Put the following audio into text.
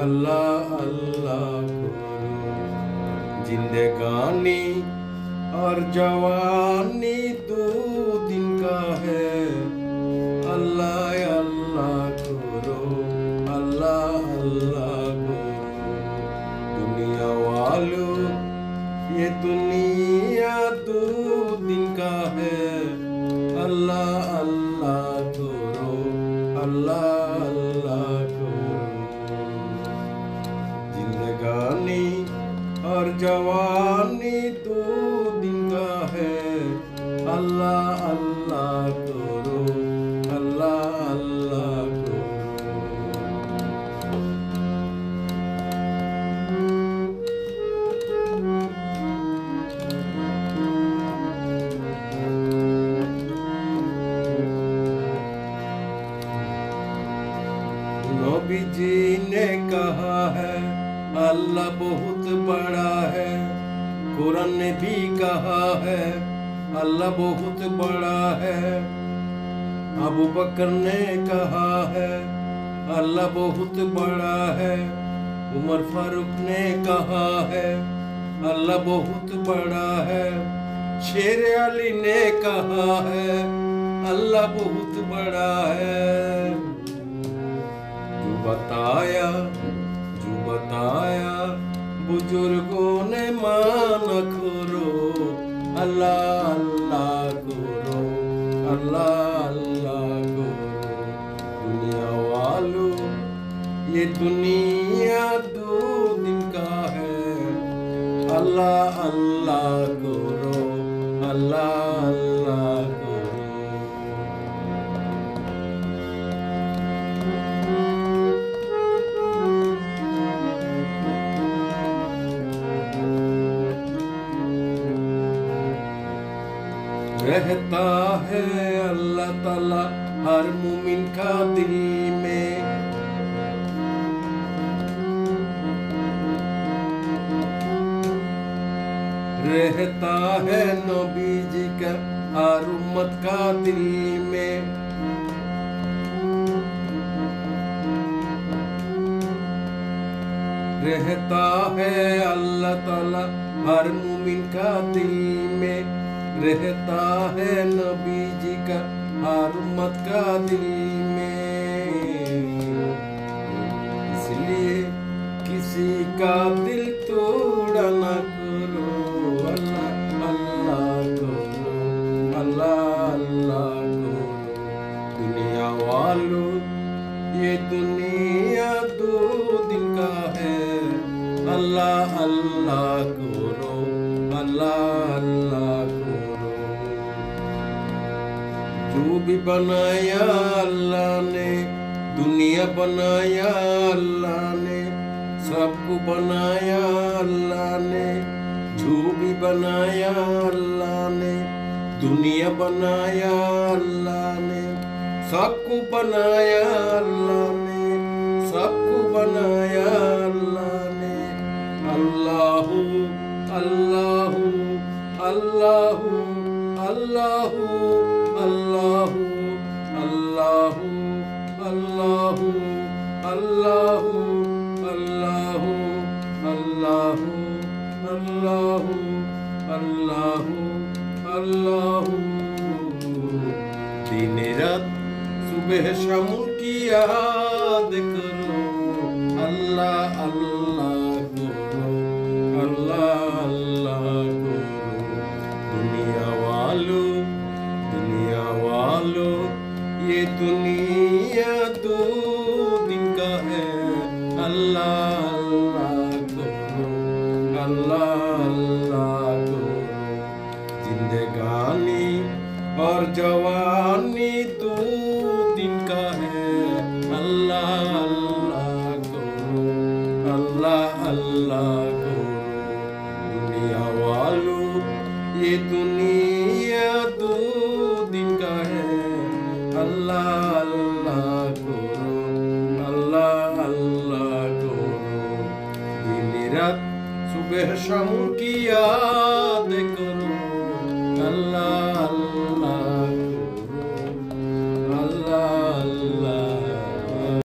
अल्लाह अल्लाह करो। जिंदगानी और जवानी 2 दिन का है, अल्लाह अल्लाह करो, अल्लाह अल्लाह करो। दुनिया वालों ये दुनिया 2 दिन का है, अल्लाह अल्लाह करो, अल्लाह अल्लाह करो। जिंदगानी और जवानी 2 दिन का है, अल्लाह अल्लाह करो, अल्लाह अल्लाह करो। नबी जी ने कहा है अल्लाह बहुत बड़ा है, कुरान ने भी कहा है अल्लाह बहुत बड़ा है। अबू बकर ने कहा है अल्लाह बहुत बड़ा है, उमर फारूक ने कहा है अल्लाह बहुत बड़ा है, शेर अली ने कहा है अल्लाह बहुत बड़ा है। जो बताया बुजुर्गों ने माना करो, अल्लाह अल्लाह करो, अल्लाह अल्लाह करो। दुनिया वालों ये दुनिया 2 दिन का है, अल्लाह अल्लाह करो, अल्लाह अल्लाह करो। रहता है अल्लाह ताला हर मुमिन का दिल में, रहता है नबी जी का हर उम्मत का दिल में। रहता है अल्लाह ताला हर मुमिन का दिल में, रहता है नबी जी का हर उम्मत का दिल में। इसलिए किसी का दिल तोड़ा ना करो, अल्लाह अल्लाह करो, अल्लाह अल्लाह करो। दुनिया वालों ये दुनिया 2 दिन का है, अल्लाह अल्लाह करो, अल्लाह अल्लाह करो। जो भी बनाया अल्लाह ने, दुनिया बनाया अल्लाह ने, सबको बनाया अल्लाह ने। जो भी बनाया अल्लाह ने, दुनिया बनाया अल्लाह ने, सबको बनाया अल्लाह ने, सबको बनाया अल्लाह ने। अल्लाहू अल्लाहू अल्लाहू अल्लाहू अल्लाहू अल्लाहू अल्लाहू अल्लाहू अल्लाहू अल्लाहू अल्लाहू अल्लाहू अल्लाहू। दिन रात सुबह शाम की याद करो, अल्लाह अल्लाह करो, अल्लाह अल्लाह करो। दुनिया वालों ये दुनिया 2 दिन का है, अल्लाह अल्लाह करो, अल्लाह अल्लाह करो। जिंदगानी और जवानी 2 दिन का है, अल्लाह अल्लाह करो, अल्लाह अल्लाह करो। दुनिया वालों ये दुनिया 2 दिन का है, अल्लाह अल्लाह करो, अल्लाह अल्लाह करो। दिन रात सुबह शाम की याद करो, अल्लाह